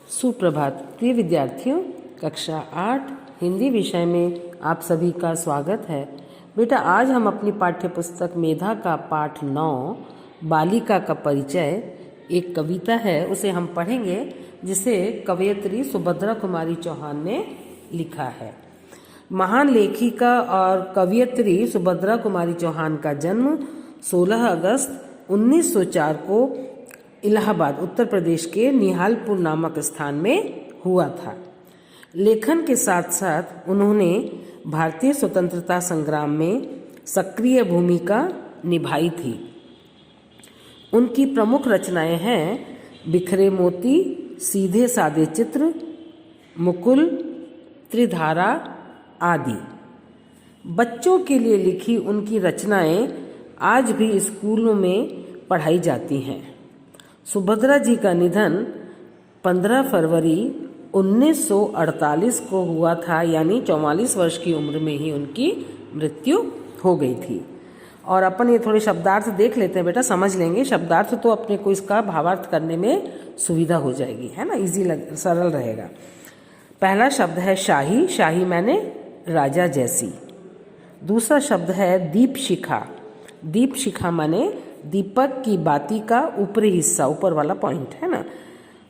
सुप्रभात प्रिय विद्यार्थियों, कक्षा 8 हिंदी विषय में आप सभी का स्वागत है। बेटा, आज हम अपनी पाठ्य पुस्तक मेधा का पाठ 9 बालिका का परिचय एक कविता है उसे हम पढ़ेंगे, जिसे कवयित्री सुभद्रा कुमारी चौहान ने लिखा है। महान लेखिका और कवयित्री सुभद्रा कुमारी चौहान का जन्म 16 अगस्त 1904 को इलाहाबाद उत्तर प्रदेश के निहालपुर नामक स्थान में हुआ था। लेखन के साथ साथ उन्होंने भारतीय स्वतंत्रता संग्राम में सक्रिय भूमिका निभाई थी। उनकी प्रमुख रचनाएं हैं बिखरे मोती, सीधे सादे चित्र, मुकुल, त्रिधारा आदि। बच्चों के लिए लिखी उनकी रचनाएं आज भी स्कूलों में पढ़ाई जाती हैं। सुभद्रा जी का निधन 15 फरवरी 1948 को हुआ था, यानी 44 वर्ष की उम्र में ही उनकी मृत्यु हो गई थी। और अपन ये थोड़े शब्दार्थ देख लेते हैं बेटा, समझ लेंगे। शब्दार्थ तो अपने को इसका भावार्थ करने में सुविधा हो जाएगी, है ना, सरल रहेगा। पहला शब्द है शाही। शाही माने राजा जैसी। दूसरा शब्द है दीप शिखा। दीप शिखा माने दीपक की बाती का ऊपरी हिस्सा, ऊपर वाला पॉइंट, है ना।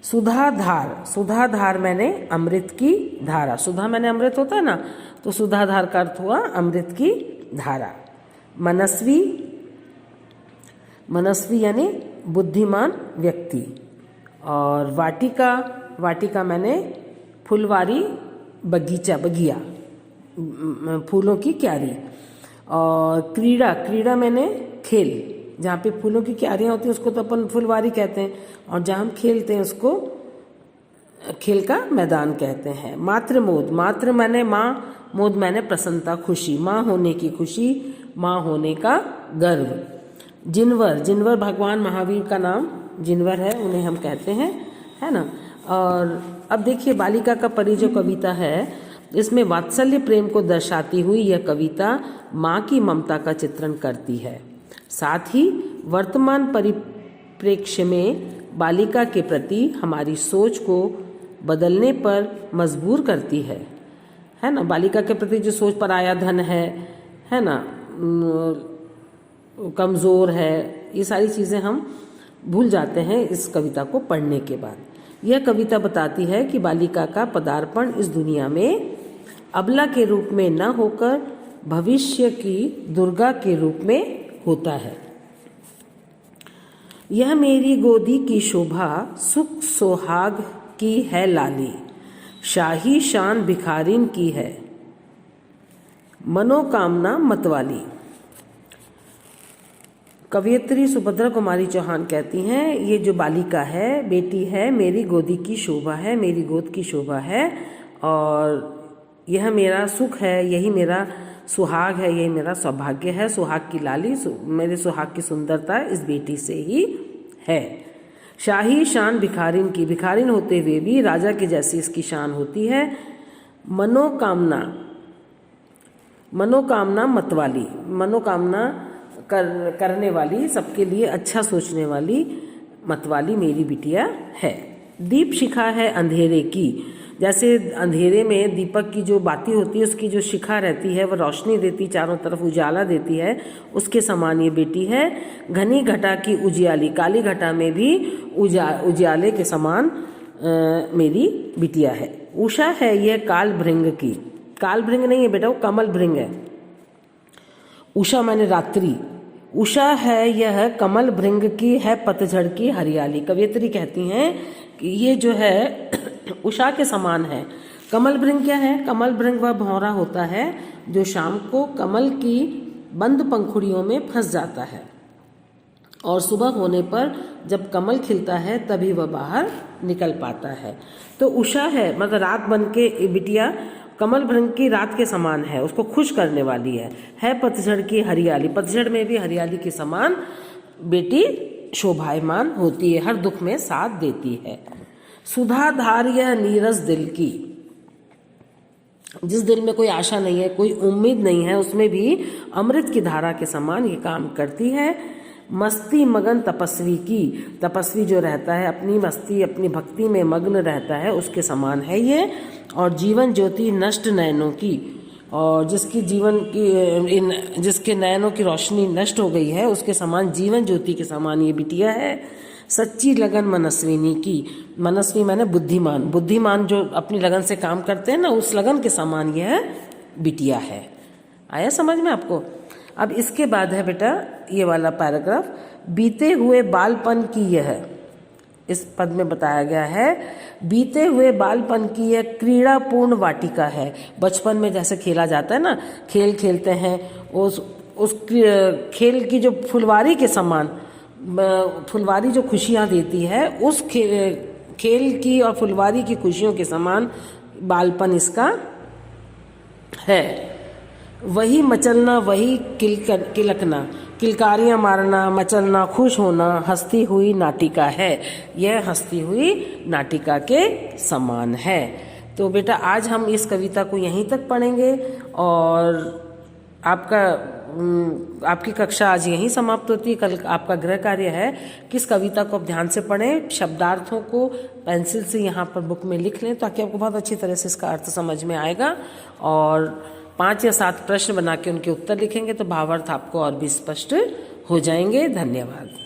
सुधाधार। सुधाधार मैंने अमृत की धारा। सुधा मैंने अमृत होता है ना, तो सुधाधार का अर्थ हुआ अमृत की धारा। मनस्वी। मनस्वी यानी बुद्धिमान व्यक्ति। और वाटिका। वाटिका मैंने फुलवारी, बगीचा, बगिया, फूलों की क्यारी। और क्रीड़ा। क्रीड़ा मैंने खेल। जहाँ पे फूलों की क्यारियाँ होती हैं उसको तो अपन फुलवारी कहते हैं, और जहाँ हम खेलते हैं उसको खेल का मैदान कहते हैं। मातृ मोद। मातृ मैंने माँ, मोद मैंने प्रसन्नता, खुशी, माँ होने की खुशी, माँ होने का गर्व। जिनवर। जिनवर भगवान महावीर का नाम जिनवर है, उन्हें हम कहते हैं, है ना। और अब देखिए, बालिका का परिचय कविता है, इसमें वात्सल्य प्रेम को दर्शाती हुई यह कविता माँ की ममता का चित्रण करती है। साथ ही वर्तमान परिप्रेक्ष्य में बालिका के प्रति हमारी सोच को बदलने पर मजबूर करती है ना। बालिका के प्रति जो सोच, पराया धन है ना, कमज़ोर है, ये सारी चीज़ें हम भूल जाते हैं इस कविता को पढ़ने के बाद। यह कविता बताती है कि बालिका का पदार्पण इस दुनिया में अबला के रूप में न होकर भविष्य की दुर्गा के रूप में होता है। यह मेरी गोदी की शोभा, सुख सोहाग की है लाली, शाही शान भिखारिन की है, मनोकामना मतवाली। कवयित्री सुभद्रा कुमारी चौहान कहती हैं, ये जो बालिका है, बेटी है, मेरी गोदी की शोभा है, मेरी गोद की शोभा है, और यह मेरा सुख है, यही मेरा सुहाग है, यही मेरा सौभाग्य है। सुहाग की लाली, मेरे सुहाग की सुंदरता इस बेटी से ही है। शाही शान भिखारिन की। भिखारिन होते हुए भी राजा के जैसी इसकी शान होती है। मनोकामना। मनोकामना मतवाली। मनोकामना करने वाली, सबके लिए अच्छा सोचने वाली मतवाली मेरी बिटिया है। दीप शिखा है अंधेरे की। जैसे अंधेरे में दीपक की जो बाती होती है, उसकी जो शिखा रहती है, वह रोशनी देती, चारों तरफ उजाला देती है, उसके समान ये बेटी है। घनी घटा की उजियाली। काली घटा में भी उजाले के समान मेरी बिटिया है। उषा है यह काल भृंग की। काल भृंग नहीं है बेटा, वो कमल भृंग है। उषा माने रात्रि। उषा है यह कमल भृंग की है पतझड़ की हरियाली। कवयित्री कहती हैं कि ये जो है उषा के समान है। कमल भृंग क्या है? कमल भृंग वह भौरा होता है जो शाम को कमल की बंद पंखुड़ियों में फंस जाता है, और सुबह होने पर जब कमल खिलता है तभी वह बाहर निकल पाता है। तो उषा है मतलब रात बन के बिटिया कमल भृंग की रात के समान है, उसको खुश करने वाली है पतझड़ की हरियाली। पतझड़ में भी हरियाली के समान बेटी शोभायमान होती है, हर दुख में साथ देती है। सुधाधार यह नीरस दिल की। जिस दिल में कोई आशा नहीं है, कोई उम्मीद नहीं है, उसमें भी अमृत की धारा के समान ये काम करती है। मस्ती मगन तपस्वी की, तपस्वी जो रहता है अपनी मस्ती अपनी भक्ति में मग्न रहता है उसके समान है ये। और जीवन ज्योति नष्ट नयनों की, और जिसकी जीवन की जिसके नयनों की रोशनी नष्ट हो गई है उसके समान, जीवन ज्योति के समान ये बिटिया है। सच्ची लगन मनस्विनी की, मनस्वी माने बुद्धिमान, बुद्धिमान जो अपनी लगन से काम करते हैं ना, उस लगन के समान यह बिटिया है। आया समझ में आपको? अब इसके बाद है बेटा ये वाला पैराग्राफ, बीते हुए बालपन की यह, इस पद में बताया गया है बीते हुए बालपन की यह क्रीड़ापूर्ण वाटिका है। बचपन में जैसे खेला जाता है ना, खेल खेलते हैं, उस खेल की जो फुलवारी के समान, फुलवारी जो खुशियाँ देती है उस खेल की और फुलवारी की खुशियों के समान बालपन इसका है। वही मचलना वही किलकना, किलकारियाँ मारना, मचलना, खुश होना हंसती हुई नाटिका है। यह हंसती हुई नाटिका के समान है। तो बेटा आज हम इस कविता को यहीं तक पढ़ेंगे और आपकी कक्षा आज यहीं समाप्त होती है। कल आपका गृह कार्य है कि इस कविता को आप ध्यान से पढ़ें, शब्दार्थों को पेंसिल से यहाँ पर बुक में लिख लें ताकि आपको बहुत अच्छी तरह से इसका अर्थ समझ में आएगा। और 5 या 7 प्रश्न बना के उनके उत्तर लिखेंगे तो भावार्थ आपको और भी स्पष्ट हो जाएंगे। धन्यवाद।